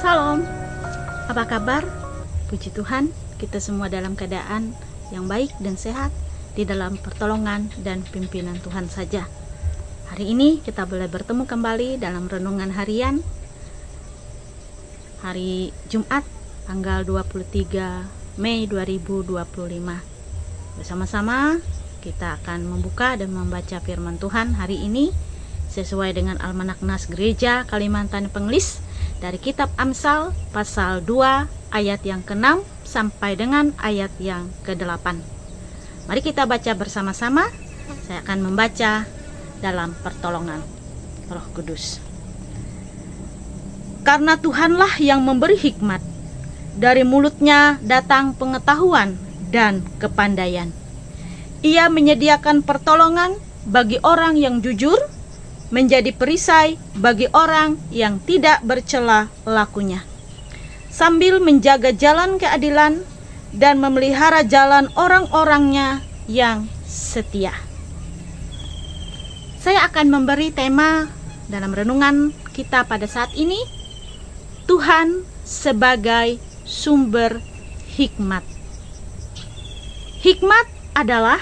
Salam, apa kabar? Puji Tuhan, kita semua dalam keadaan yang baik dan sehat di dalam pertolongan dan pimpinan Tuhan saja. Hari ini kita boleh bertemu kembali dalam renungan harian hari Jumat tanggal 23 Mei 2025. Bersama-sama kita akan membuka dan membaca firman Tuhan hari ini sesuai dengan Almanak Nas Gereja Kalimantan Penglis dari kitab Amsal pasal 2 ayat yang ke-6 sampai dengan ayat yang ke-8. Mari kita baca bersama-sama. Saya akan membaca dalam pertolongan Roh Kudus. Karena Tuhanlah yang memberi hikmat, dari mulutnya datang pengetahuan dan kepandaian. Ia menyediakan pertolongan bagi orang yang jujur, menjadi perisai bagi orang yang tidak bercela lakunya, sambil menjaga jalan keadilan dan memelihara jalan orang-orangnya yang setia. Saya akan memberi tema dalam renungan kita pada saat ini, Tuhan sebagai sumber hikmat. Hikmat adalah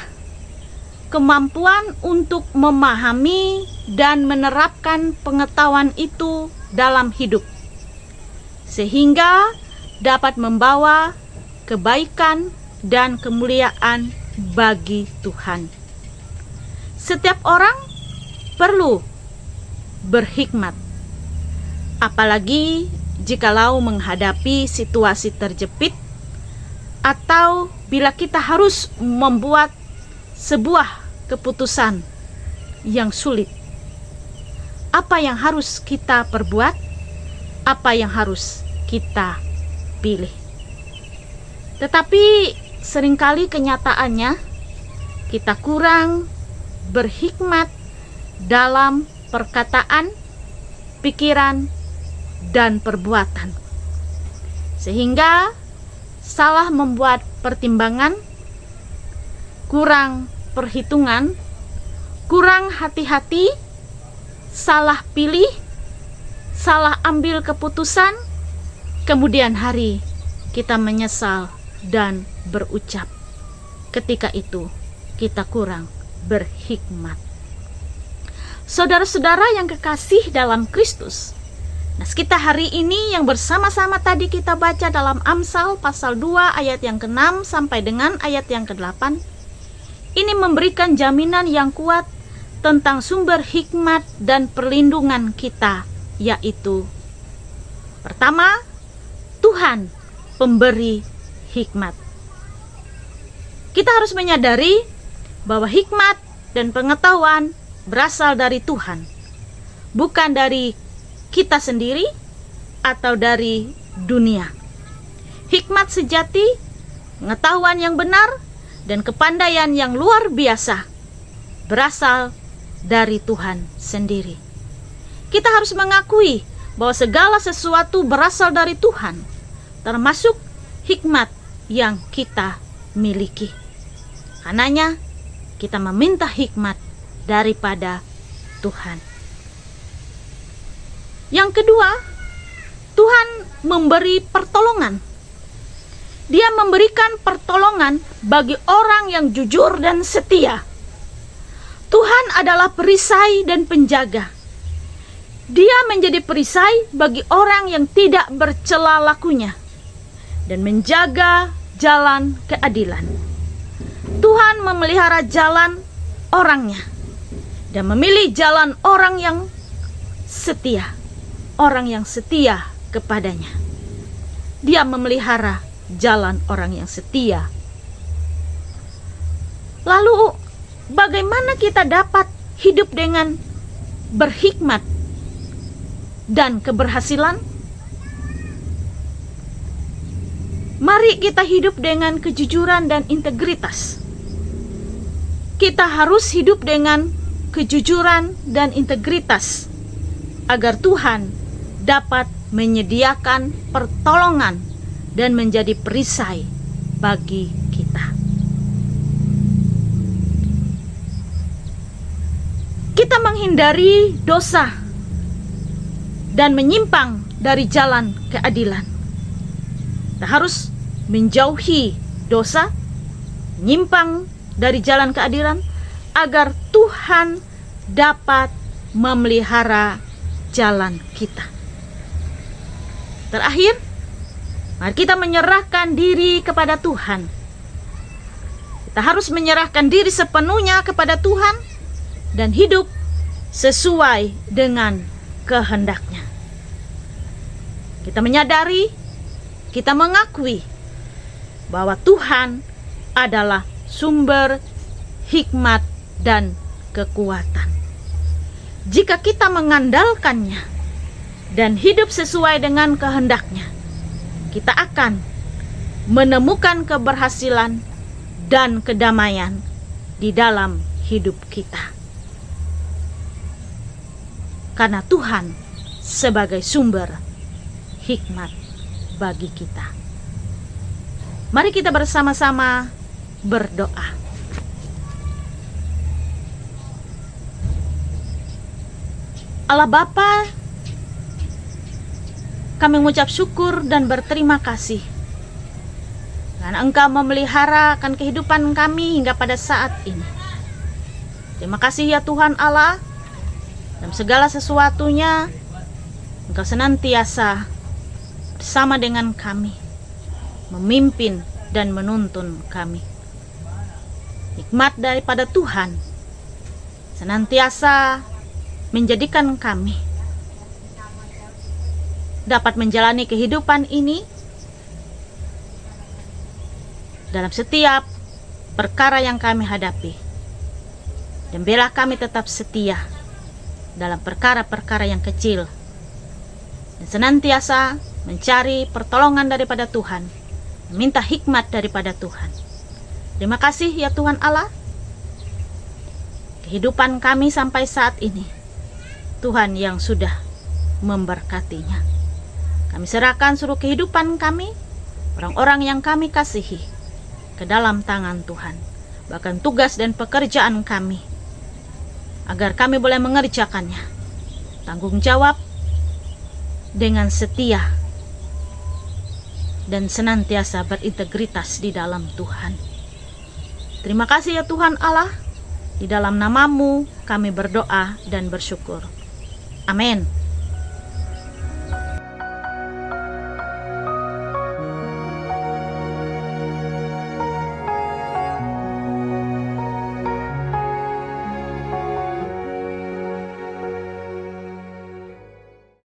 kemampuan untuk memahami dan menerapkan pengetahuan itu dalam hidup, sehingga dapat membawa kebaikan dan kemuliaan bagi Tuhan. Setiap orang perlu berhikmat, apalagi jikalau menghadapi situasi terjepit atau bila kita harus membuat sebuah keputusan yang sulit. Apa yang harus kita perbuat? Apa yang harus kita pilih? Tetapi seringkali kenyataannya kita kurang berhikmat dalam perkataan, pikiran, dan perbuatan, sehingga salah membuat pertimbangan, kurang perhitungan, kurang hati-hati, salah pilih, salah ambil keputusan, kemudian hari kita menyesal dan berucap, ketika itu kita kurang berhikmat. Saudara-saudara yang kekasih dalam Kristus, nah, kita hari ini yang bersama-sama tadi kita baca dalam Amsal pasal 2 ayat yang ke-6 sampai dengan ayat yang ke-8, ini memberikan jaminan yang kuat tentang sumber hikmat dan perlindungan kita, yaitu pertama, Tuhan pemberi hikmat. Kita harus menyadari bahwa hikmat dan pengetahuan berasal dari Tuhan, bukan dari kita sendiri atau dari dunia. Hikmat sejati, pengetahuan yang benar, dan kepandaian yang luar biasa berasal dari Tuhan sendiri. Kita harus mengakui bahwa segala sesuatu berasal dari Tuhan, termasuk hikmat yang kita miliki. Karenanya kita meminta hikmat daripada Tuhan. Yang kedua, Tuhan memberi pertolongan. Dia memberikan pertolongan bagi orang yang jujur dan setia. Tuhan adalah perisai dan penjaga. Dia menjadi perisai bagi orang yang tidak bercela lakunya dan menjaga jalan keadilan. Tuhan memelihara jalan orangnya dan memilih jalan orang yang setia, orang yang setia kepadanya. Dia memelihara jalan orang yang setia. Lalu bagaimana kita dapat hidup dengan berhikmat dan keberhasilan? Mari kita hidup dengan kejujuran dan integritas. Kita harus hidup dengan kejujuran dan integritas agar Tuhan dapat menyediakan pertolongan dan menjadi perisai bagi kita. Kita menghindari dosa dan menyimpang dari jalan keadilan. Kita harus menjauhi dosa, menyimpang dari jalan keadilan, agar Tuhan dapat memelihara jalan kita. Terakhir, mari kita menyerahkan diri kepada Tuhan. Kita harus menyerahkan diri sepenuhnya kepada Tuhan dan hidup sesuai dengan kehendak-Nya. Kita menyadari, kita mengakui bahwa Tuhan adalah sumber hikmat dan kekuatan. Jika kita mengandalkannya dan hidup sesuai dengan kehendak-Nya, kita akan menemukan keberhasilan dan kedamaian di dalam hidup kita. Karena Tuhan sebagai sumber hikmat bagi kita. Mari kita bersama-sama berdoa. Allah Bapa, kami mengucap syukur dan berterima kasih karena Engkau memelihara akan kehidupan kami hingga pada saat ini. Terima kasih ya Tuhan Allah, dalam segala sesuatunya Engkau senantiasa bersama dengan kami, memimpin dan menuntun kami. Hikmat daripada Tuhan senantiasa menjadikan kami dapat menjalani kehidupan ini dalam setiap perkara yang kami hadapi, dan biarlah kami tetap setia dalam perkara-perkara yang kecil, dan senantiasa mencari pertolongan daripada Tuhan, meminta hikmat daripada Tuhan. Terima kasih ya Tuhan Allah, kehidupan kami sampai saat ini Tuhan yang sudah memberkatinya. Kami serahkan seluruh kehidupan kami, orang-orang yang kami kasihi, ke dalam tangan Tuhan. Bahkan tugas dan pekerjaan kami, agar kami boleh mengerjakannya, tanggung jawab dengan setia dan senantiasa berintegritas di dalam Tuhan. Terima kasih ya Tuhan Allah, di dalam nama-Mu kami berdoa dan bersyukur. Amin.